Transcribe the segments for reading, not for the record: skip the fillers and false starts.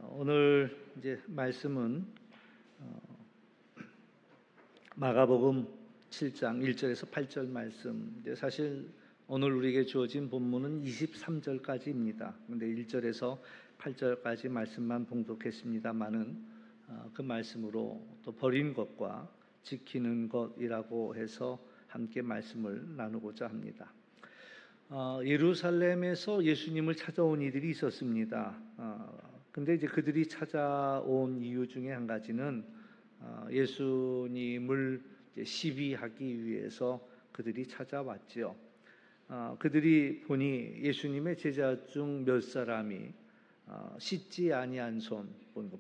오늘 이제 말씀은 마가복음 7장 1절에서 8절 말씀. 사실 오늘 우리에게 주어진 본문은 23절까지입니다. 그런데 1절에서 8절까지 말씀만 봉독했습니다만은 그 말씀으로 또 버린 것과 지키는 것이라고 해서 함께 말씀을 나누고자 합니다. 예루살렘에서 예수님을 찾아온 이들이 있었습니다. 근데 이제 그들이 찾아온 이유 중에 한 가지는 예수님을 시비하기 위해서 그들이 찾아왔지요. 그들이 보니 예수님의 제자 중 몇 사람이 씻지 아니한 손,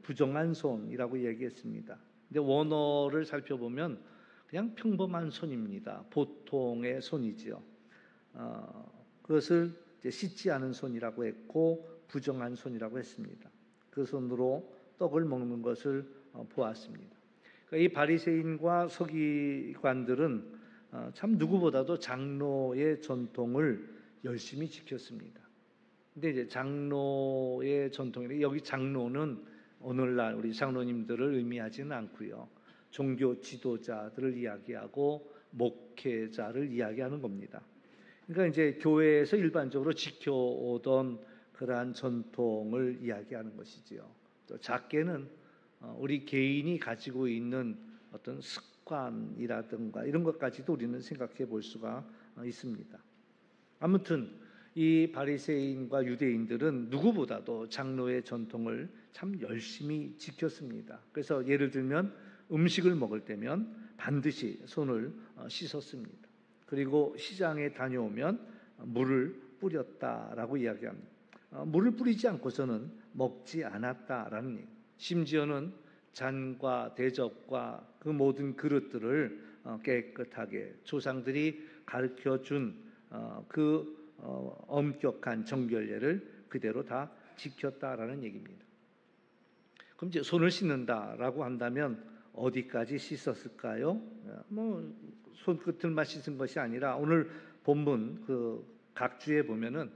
부정한 손이라고 얘기했습니다. 근데 원어를 살펴보면 그냥 평범한 손입니다. 보통의 손이지요. 그것을 씻지 않은 손이라고 했고 부정한 손이라고 했습니다. 그 손으로 떡을 먹는 것을 보았습니다. 그러니까 이 바리새인과 서기관들은 참 누구보다도 장로의 전통을 열심히 지켰습니다. 근데 이제 장로의 전통인데 여기 장로는 오늘날 우리 장로님들을 의미하지는 않고요. 종교 지도자들을 이야기하고 목회자를 이야기하는 겁니다. 그러니까 이제 교회에서 일반적으로 지켜오던 그러한 전통을 이야기하는 것이지요. 또 작게는 우리 개인이 가지고 있는 어떤 습관이라든가 이런 것까지도 우리는 생각해 볼 수가 있습니다. 아무튼 이 바리새인과 유대인들은 누구보다도 장로의 전통을 참 열심히 지켰습니다. 그래서 예를 들면 음식을 먹을 때면 반드시 손을 씻었습니다. 그리고 시장에 다녀오면 물을 뿌렸다라고 이야기합니다. 물을 뿌리지 않고서는 먹지 않았다라는 얘기. 심지어는 잔과 대접과 그 모든 그릇들을 깨끗하게 조상들이 가르쳐준 그 엄격한 정결례를 그대로 다 지켰다라는 얘기입니다. 그럼 이제 손을 씻는다라고 한다면 어디까지 씻었을까요? 손끝을만 씻은 것이 아니라 오늘 본문 그 각 주에 보면은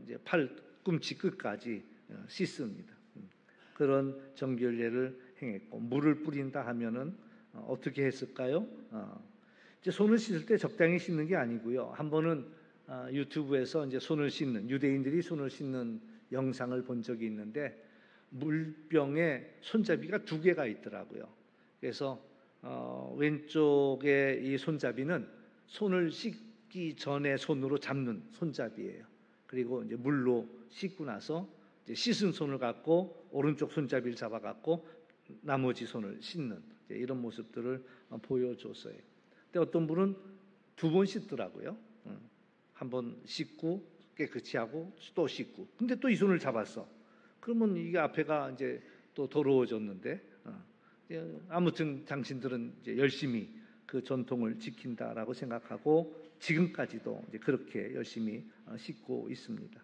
이제 팔꿈치 끝까지 씻습니다. 그런 정결례를 행했고 물을 뿌린다 하면은 어떻게 했을까요? 이제 손을 씻을 때 적당히 씻는 게 아니고요. 한 번은 유튜브에서 이제 손을 씻는 유대인들이 손을 씻는 영상을 본 적이 있는데 물병에 손잡이가 2개가 있더라고요. 그래서 왼쪽에 이 손잡이는 손을 씻기 전에 손으로 잡는 손잡이에요. 그리고 이제 물로 씻고 나서 이제 씻은 손을 갖고 오른쪽 손잡이를 잡아 갖고 나머지 손을 씻는 이런 모습들을 보여줬어요. 근데 어떤 분은 2번 씻더라고요. 한 번 씻고 깨끗이 하고 또 씻고. 근데 또 이 손을 잡았어. 그러면 이게 앞에가 이제 또 더러워졌는데. 아무튼 당신들은 이제 열심히 그 전통을 지킨다라고 생각하고 지금까지도 이제 그렇게 열심히 씻고 있습니다.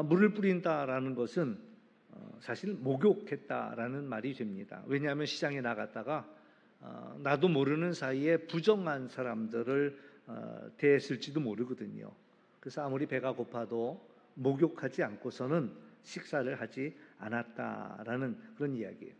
물을 뿌린다라는 것은 사실 목욕했다라는 말이 됩니다. 왜냐하면 시장에 나갔다가 나도 모르는 사이에 부정한 사람들을 대했을지도 모르거든요. 그래서 아무리 배가 고파도 목욕하지 않고서는 식사를 하지 않았다라는 그런 이야기예요.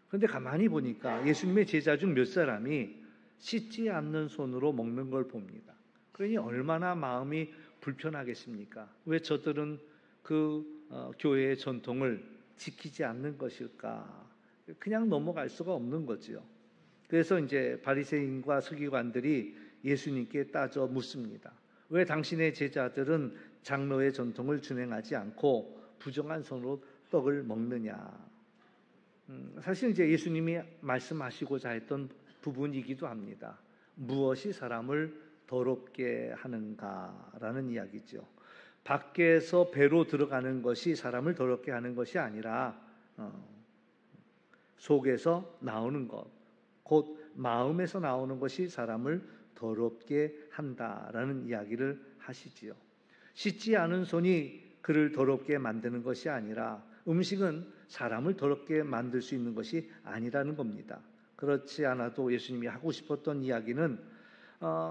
그런데 가만히 보니까 예수님의 제자 중 몇 사람이 씻지 않는 손으로 먹는 걸 봅니다. 그러니 얼마나 마음이 불편하겠습니까? 왜 저들은 그 교회의 전통을 지키지 않는 것일까? 그냥 넘어갈 수가 없는 거죠. 그래서 이제 바리새인과 서기관들이 예수님께 따져 묻습니다. 왜 당신의 제자들은 장로의 전통을 준행하지 않고 부정한 손으로 떡을 먹느냐? 사실 이제 예수님이 말씀하시고자 했던 부분이기도 합니다. 무엇이 사람을 더럽게 하는가라는 이야기죠. 밖에서 배로 들어가는 것이 사람을 더럽게 하는 것이 아니라 속에서 나오는 것, 곧 마음에서 나오는 것이 사람을 더럽게 한다라는 이야기를 하시지요. 씻지 않은 손이 그를 더럽게 만드는 것이 아니라 음식은 사람을 더럽게 만들 수 있는 것이 아니라는 겁니다. 그렇지 않아도 예수님이 하고 싶었던 이야기는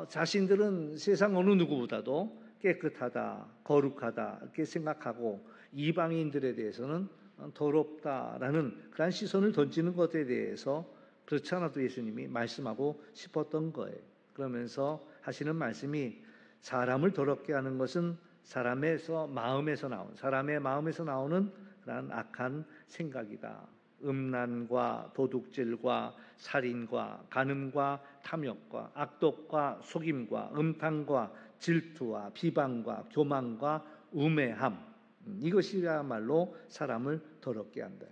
자신들은 세상 어느 누구보다도 깨끗하다, 거룩하다 이렇게 생각하고 이방인들에 대해서는 더럽다라는 그런 시선을 던지는 것에 대해서 그렇지 않아도 예수님이 말씀하고 싶었던 거예요. 그러면서 하시는 말씀이 사람을 더럽게 하는 것은 사람의 마음에서 나오는 그런 악한 생각이다. 음란과 도둑질과 살인과 간음과 탐욕과 악독과 속임과 음탕과 질투와 비방과 교만과 우매함, 이것이야말로 사람을 더럽게 한다.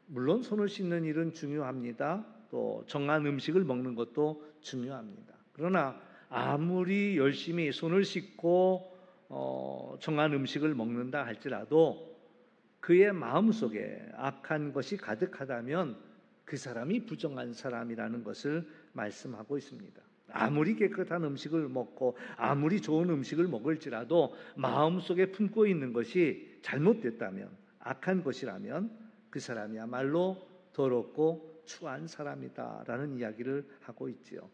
물론 손을 씻는 일은 중요합니다. 또 정한 음식을 먹는 것도 중요합니다. 그러나 아무리 열심히 손을 씻고 정한 음식을 먹는다 할지라도 그의 마음속에 악한 것이 가득하다면 그 사람이 부정한 사람이라는 것을 말씀하고 있습니다. 아무리 깨끗한 음식을 먹고 아무리 좋은 음식을 먹을지라도 마음속에 품고 있는 것이 잘못됐다면, 악한 것이라면 그 사람이야말로 더럽고 추한 사람이다라는 이야기를 하고 있지요.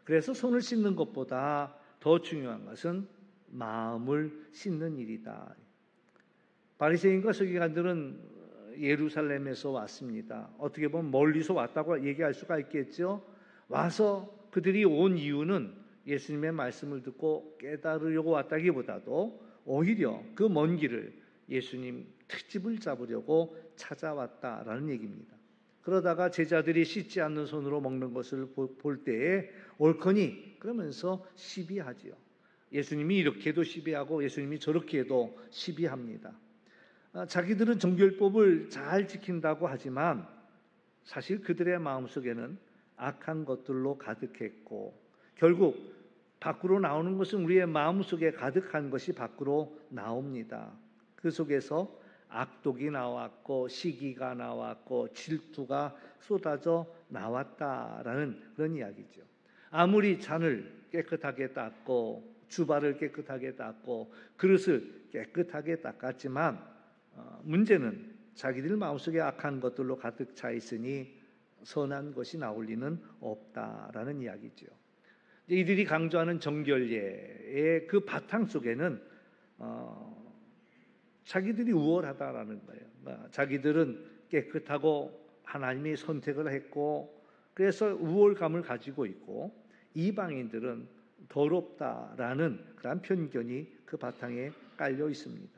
그래서 손을 씻는 것보다 더 중요한 것은 마음을 씻는 일이다. 바리새인과 서기관들은 예루살렘에서 왔습니다. 어떻게 보면 멀리서 왔다고 얘기할 수가 있겠죠. 와서 그들이 온 이유는 예수님의 말씀을 듣고 깨달으려고 왔다기보다도 오히려 그 먼 길을 예수님 특집을 잡으려고 찾아왔다라는 얘기입니다. 그러다가 제자들이 씻지 않는 손으로 먹는 것을 볼 때에 옳거니 그러면서 시비하지요. 예수님이 이렇게도 시비하고 예수님이 저렇게도 시비합니다. 자기들은 정결법을 잘 지킨다고 하지만 사실 그들의 마음속에는 악한 것들로 가득했고 결국 밖으로 나오는 것은 우리의 마음속에 가득한 것이 밖으로 나옵니다. 그 속에서 악독이 나왔고 시기가 나왔고 질투가 쏟아져 나왔다라는 그런 이야기죠. 아무리 잔을 깨끗하게 닦고 주발을 깨끗하게 닦고 그릇을 깨끗하게 닦았지만 문제는 자기들 마음속에 악한 것들로 가득 차 있으니 선한 것이 나올 리는 없다라는 이야기죠. 이들이 강조하는 정결례의 그 바탕 속에는 자기들이 우월하다라는 거예요. 자기들은 깨끗하고 하나님이 선택을 했고 그래서 우월감을 가지고 있고 이방인들은 더럽다라는 그런 편견이 그 바탕에 깔려 있습니다.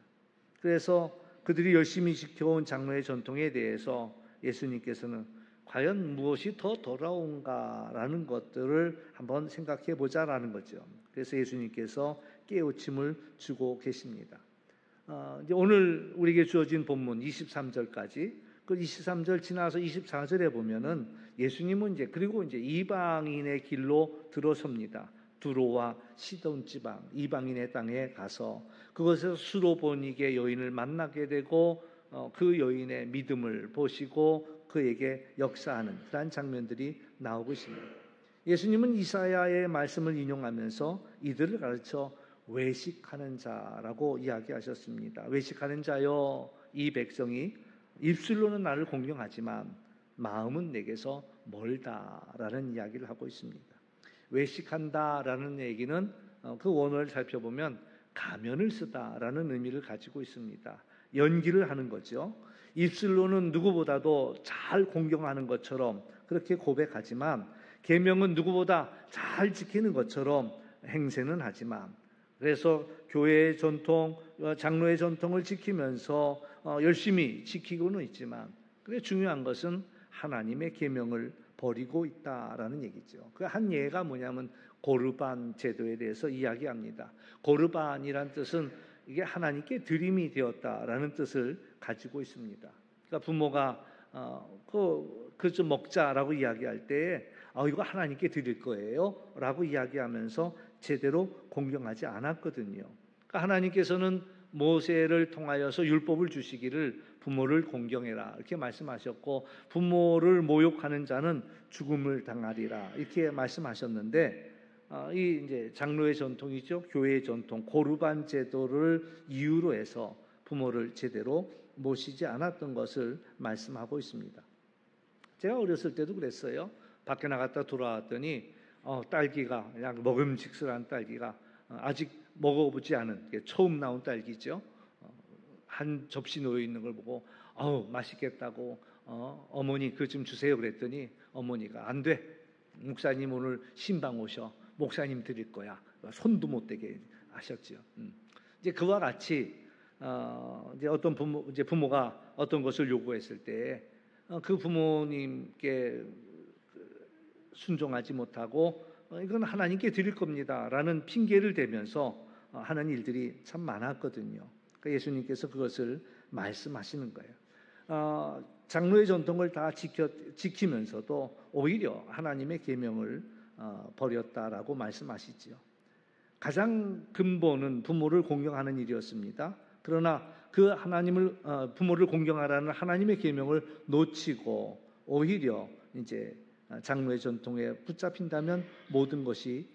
그래서 그들이 열심히 지켜온 장로의 전통에 대해서 예수님께서는 과연 무엇이 더 더러운가라는 것들을 한번 생각해 보자라는 거죠. 그래서 예수님께서 깨우침을 주고 계십니다. 이제 오늘 우리에게 주어진 본문 23절까지 그 23절 지나서 24절에 보면은 예수님은 그리고 이방인의 길로 들어섭니다. 두로와 시돈 지방 이방인의 땅에 가서 그곳에서 수로보니게 여인을 만나게 되고 그 여인의 믿음을 보시고 그에게 역사하는 그런 장면들이 나오고 있습니다. 예수님은 이사야의 말씀을 인용하면서 이들을 가르쳐 외식하는 자라고 이야기하셨습니다. 외식하는 자여, 이 백성이 입술로는 나를 공경하지만 마음은 내게서 멀다라는 이야기를 하고 있습니다. 외식한다라는 얘기는 그 원어를 살펴보면 가면을 쓰다라는 의미를 가지고 있습니다. 연기를 하는 거죠. 입술로는 누구보다도 잘 공경하는 것처럼 그렇게 고백하지만 계명은 누구보다 잘 지키는 것처럼 행세는 하지만 그래서 교회의 전통, 장로의 전통을 지키면서 열심히 지키고는 있지만 그게 중요한 것은 하나님의 계명을 버리고 있다라는 얘기죠. 그 한 예가 뭐냐면 고르반 제도에 대해서 이야기합니다. 고르반이란 뜻은 이게 하나님께 드림이 되었다라는 뜻을 가지고 있습니다. 그러니까 부모가 그 좀 먹자라고 이야기할 때에 이거 하나님께 드릴 거예요라고 이야기하면서 제대로 공경하지 않았거든요. 그러니까 하나님께서는 모세를 통하여서 율법을 주시기를 부모를 공경해라 이렇게 말씀하셨고 부모를 모욕하는 자는 죽음을 당하리라 이렇게 말씀하셨는데 이 이제 장로의 전통이죠. 교회의 전통 고르반 제도를 이유로 해서 부모를 제대로 모시지 않았던 것을 말씀하고 있습니다. 제가 어렸을 때도 그랬어요. 밖에 나갔다 돌아왔더니 딸기가 그냥 먹음직스러운 딸기가 아직 먹어보지 않은 처음 나온 딸기죠. 한 접시 놓여 있는 걸 보고 맛있겠다고 어머니 그거 좀 주세요 그랬더니 어머니가 안 돼. 목사님 오늘 신방 오셔. 목사님 드릴 거야. 손도 못 대게 하셨지요. 이제 그와 같이 이제 어떤 부모가 어떤 것을 요구했을 때 그 부모님께 순종하지 못하고 이건 하나님께 드릴 겁니다라는 핑계를 대면서 하는 일들이 참 많았거든요. 그러니까 예수님께서 그것을 말씀하시는 거예요. 장로의 전통을 다 지키면서도 오히려 하나님의 계명을 버렸다라고 말씀하시지요. 가장 근본은 부모를 공경하는 일이었습니다. 그러나 그 부모를 공경하라는 하나님의 계명을 놓치고 오히려 이제 장로의 전통에 붙잡힌다면 모든 것이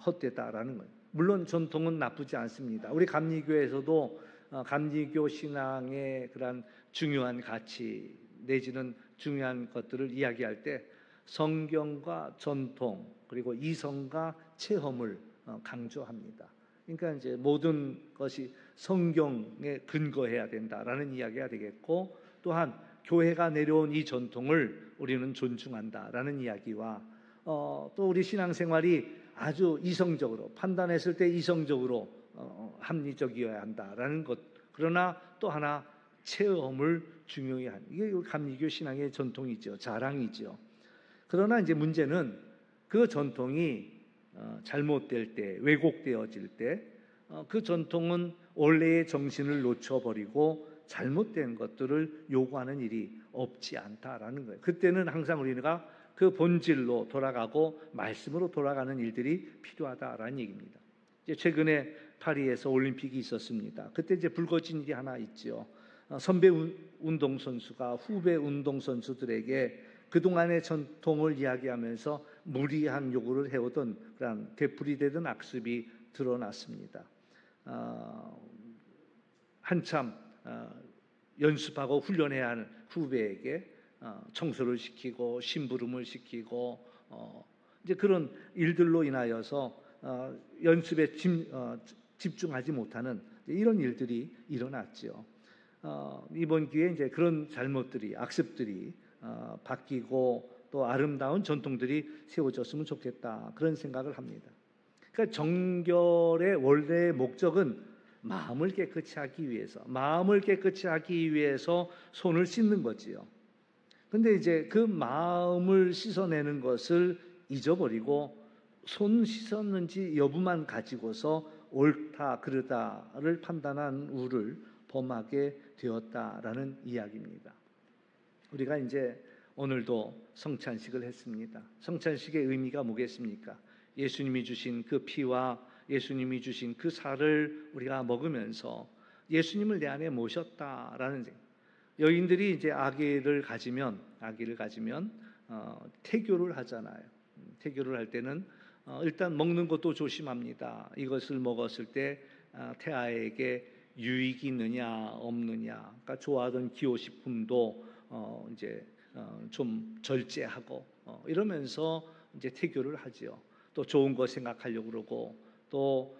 헛되다라는 거예요. 물론 전통은 나쁘지 않습니다. 우리 감리교에서도 감리교 신앙의 그런 중요한 가치 내지는 중요한 것들을 이야기할 때 성경과 전통 그리고 이성과 체험을 강조합니다. 그러니까 이제 모든 것이 성경에 근거해야 된다라는 이야기가 되겠고, 또한 교회가 내려온 이 전통을 우리는 존중한다라는 이야기와 또 우리 신앙생활이 아주 이성적으로 판단했을 때 이성적으로 합리적이어야 한다라는 것. 그러나 또 하나 체험을 중요히 하는 이게 감리교 신앙의 전통이죠. 자랑이죠. 그러나 이제 문제는 그 전통이 잘못될 때, 왜곡되어질 때 그 전통은 원래의 정신을 놓쳐버리고 잘못된 것들을 요구하는 일이 없지 않다라는 거예요. 그때는 항상 우리가 그 본질로 돌아가고 말씀으로 돌아가는 일들이 필요하다라는 얘기입니다. 이제 최근에 파리에서 올림픽이 있었습니다. 그때 이제 불거진 일이 하나 있죠. 선배 운동선수가 후배 운동선수들에게 그동안의 전통을 이야기하면서 무리한 요구를 해오던 그런 되풀이되던 악습이 드러났습니다. 한참 연습하고 훈련해야 하는 후배에게 청소를 시키고 심부름을 시키고 이제 그런 일들로 인하여서 연습에 집중하지 못하는 이런 일들이 일어났죠. 이번 기회에 이제 그런 잘못들이 악습들이 바뀌고 또 아름다운 전통들이 세워졌으면 좋겠다 그런 생각을 합니다. 그러니까 정결의 원래의 목적은 마음을 깨끗이 하기 위해서 손을 씻는 거지요. 근데 이제 그 마음을 씻어내는 것을 잊어버리고 손 씻었는지 여부만 가지고서 옳다 그르다를 판단한 우를 범하게 되었다라는 이야기입니다. 우리가 이제 오늘도 성찬식을 했습니다. 성찬식의 의미가 뭐겠습니까? 예수님이 주신 그 피와 예수님이 주신 그 살을 우리가 먹으면서 예수님을 내 안에 모셨다라는 여인들이 이제 아기를 가지면 태교를 하잖아요. 태교를 할 때는 일단 먹는 것도 조심합니다. 이것을 먹었을 때 태아에게 유익이 있느냐 없느냐, 그러니까 좋아하던 기호식품도 이제 좀 절제하고 이러면서 이제 태교를 하지요. 또 좋은 거 생각하려고 그러고 또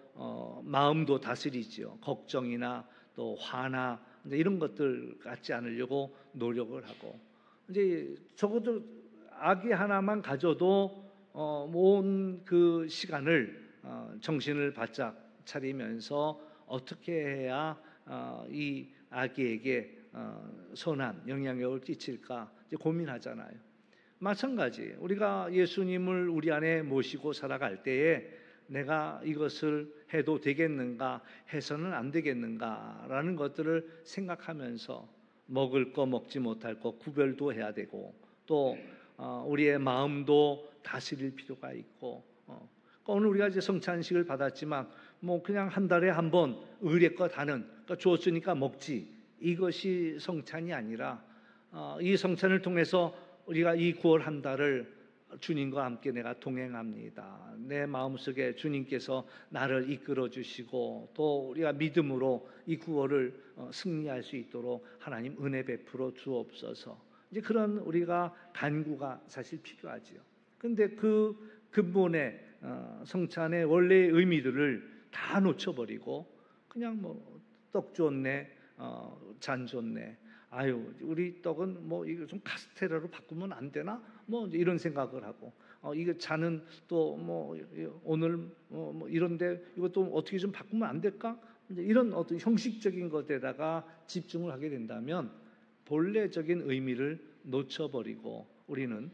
마음도 다스리지요. 걱정이나 또 화나 이제 이런 것들 갖지 않으려고 노력을 하고 이제 적어도 아기 하나만 가져도 온 그 시간을 정신을 바짝 차리면서 어떻게 해야 이 아기에게 선한 영향력을 끼칠까 이제 고민하잖아요. 마찬가지 우리가 예수님을 우리 안에 모시고 살아갈 때에 내가 이것을 해도 되겠는가 해서는 안 되겠는가라는 것들을 생각하면서 먹을 거 먹지 못할 거 구별도 해야 되고 또 우리의 마음도 다스릴 필요가 있고 오늘 우리가 이제 성찬식을 받았지만 뭐 그냥 한 달에 한 번 의례껏 하는 그러니까 주었으니까 먹지 이것이 성찬이 아니라 이 성찬을 통해서 우리가 이 9월 한 달을 주님과 함께 내가 동행합니다. 내 마음속에 주님께서 나를 이끌어 주시고 또 우리가 믿음으로 이 9월을 승리할 수 있도록 하나님 은혜 베풀어 주옵소서. 이제 그런 우리가 간구가 사실 필요하지요. 근데 그 근본의 성찬의 원래의 의미들을 다 놓쳐버리고 그냥 뭐 떡 줬네, 잔 좋네. 아유, 우리 떡은 뭐 이거 좀 카스테라로 바꾸면 안 되나? 뭐 이런 생각을 하고, 이거 잔은 또 뭐 오늘 뭐 이런데 이것도 어떻게 좀 바꾸면 안 될까? 이제 이런 어떤 형식적인 것에다가 집중을 하게 된다면 본래적인 의미를 놓쳐버리고 우리는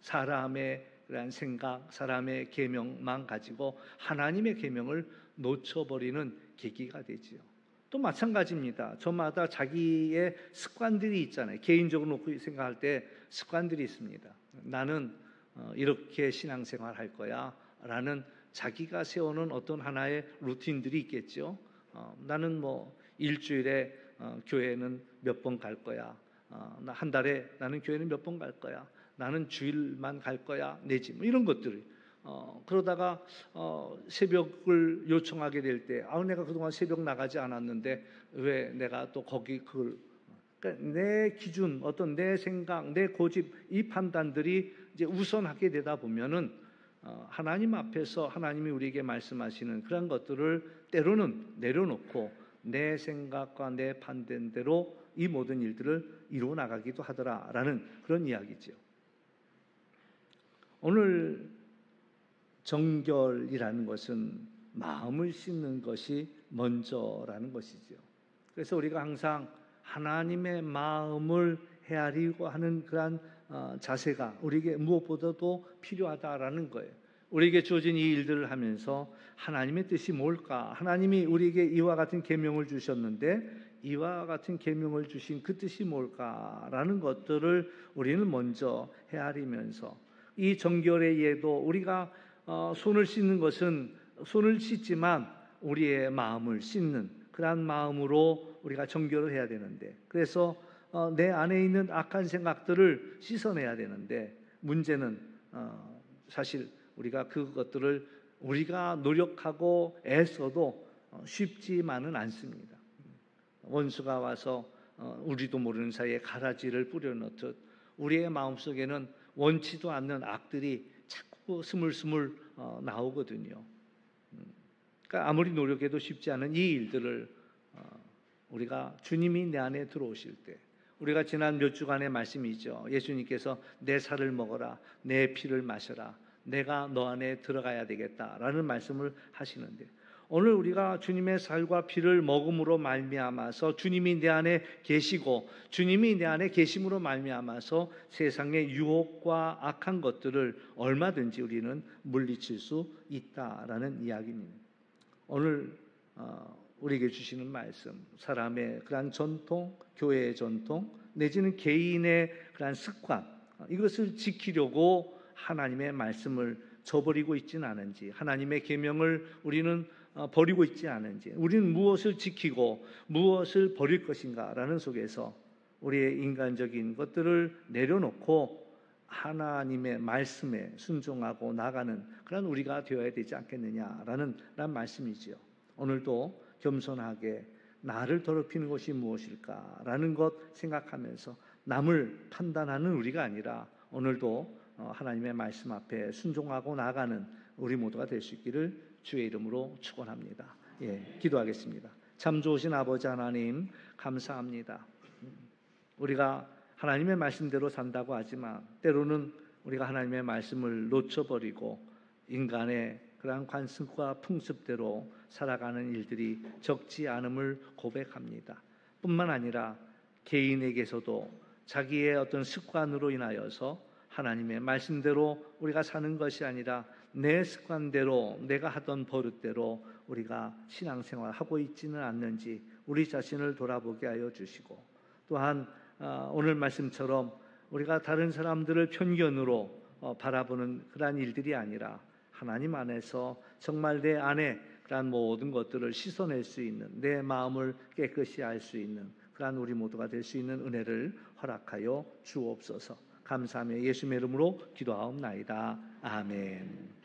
사람의 그런 생각, 사람의 계명만 가지고 하나님의 계명을 놓쳐버리는 계기가 되지요. 또 마찬가지입니다. 저마다 자기의 습관들이 있잖아요. 개인적으로 놓고 생각할 때 습관들이 있습니다. 나는 이렇게 신앙생활 할 거야 라는 자기가 세우는 어떤 하나의 루틴들이 있겠죠. 나는 뭐 일주일에 교회는 몇 번 갈 거야. 한 달에 나는 교회는 몇 번 갈 거야. 나는 주일만 갈 거야. 내지 뭐 이런 것들을 그러다가 새벽을 요청하게 될 때, 내가 그동안 새벽 나가지 않았는데 왜 내가 또 거기 그러니까 내 기준, 어떤 내 생각, 내 고집, 이 판단들이 이제 우선하게 되다 보면은 하나님 앞에서 하나님이 우리에게 말씀하시는 그런 것들을 때로는 내려놓고 내 생각과 내 판단대로 이 모든 일들을 이루어 나가기도 하더라라는 그런 이야기죠. 오늘 정결이라는 것은 마음을 씻는 것이 먼저라는 것이죠. 그래서 우리가 항상 하나님의 마음을 헤아리고 하는 그러한 자세가 우리에게 무엇보다도 필요하다라는 거예요. 우리에게 주어진 이 일들을 하면서 하나님의 뜻이 뭘까? 하나님이 우리에게 이와 같은 계명을 주셨는데 이와 같은 계명을 주신 그 뜻이 뭘까라는 것들을 우리는 먼저 헤아리면서 이 정결의 예도 우리가 손을 씻는 것은 손을 씻지만 우리의 마음을 씻는 그러한 마음으로 우리가 정결을 해야 되는데, 그래서 내 안에 있는 악한 생각들을 씻어내야 되는데, 문제는 사실 우리가 그것들을 우리가 노력하고 애써도 쉽지만은 않습니다. 원수가 와서 우리도 모르는 사이에 가라지를 뿌려놓듯 우리의 마음속에는 원치도 않는 악들이 자꾸 스물스물 나오거든요. 그러니까 아무리 노력해도 쉽지 않은 이 일들을 우리가 주님이 내 안에 들어오실 때, 우리가 지난 몇 주간의 말씀이죠. 예수님께서 내 살을 먹어라, 내 피를 마셔라, 내가 너 안에 들어가야 되겠다라는 말씀을 하시는데, 오늘 우리가 주님의 살과 피를 먹음으로 말미암아서 주님이 내 안에 계시고 주님이 내 안에 계심으로 말미암아서 세상의 유혹과 악한 것들을 얼마든지 우리는 물리칠 수 있다라는 이야기입니다. 오늘 우리에게 주시는 말씀, 사람의 그러한 전통, 교회의 전통, 내지는 개인의 그러한 습관, 이것을 지키려고 하나님의 말씀을 저버리고 있지는 않은지, 하나님의 계명을 우리는 버리고 있지 않은지, 우리는 무엇을 지키고 무엇을 버릴 것인가라는 속에서 우리의 인간적인 것들을 내려놓고 하나님의 말씀에 순종하고 나가는 그런 우리가 되어야 되지 않겠느냐라는 말씀이지요. 오늘도 겸손하게 나를 더럽히는 것이 무엇일까라는 것 생각하면서 남을 판단하는 우리가 아니라 오늘도 하나님의 말씀 앞에 순종하고 나가는 우리 모두가 될 수 있기를 주의 이름으로 축원합니다. 기도하겠습니다. 참 좋으신 아버지 하나님, 감사합니다. 우리가 하나님의 말씀대로 산다고 하지만 때로는 우리가 하나님의 말씀을 놓쳐버리고 인간의 그러한 관습과 풍습대로 살아가는 일들이 적지 않음을 고백합니다. 뿐만 아니라 개인에게서도 자기의 어떤 습관으로 인하여서 하나님의 말씀대로 우리가 사는 것이 아니라 내 습관대로, 내가 하던 버릇대로 우리가 신앙생활하고 있지는 않는지 우리 자신을 돌아보게 하여 주시고, 또한 오늘 말씀처럼 우리가 다른 사람들을 편견으로 바라보는 그러한 일들이 아니라 하나님 안에서 정말 내 안에 그러한 모든 것들을 씻어낼 수 있는, 내 마음을 깨끗이 알 수 있는 그러한 우리 모두가 될 수 있는 은혜를 허락하여 주옵소서. 감사하며 예수님의 이름으로 기도하옵나이다. 아멘.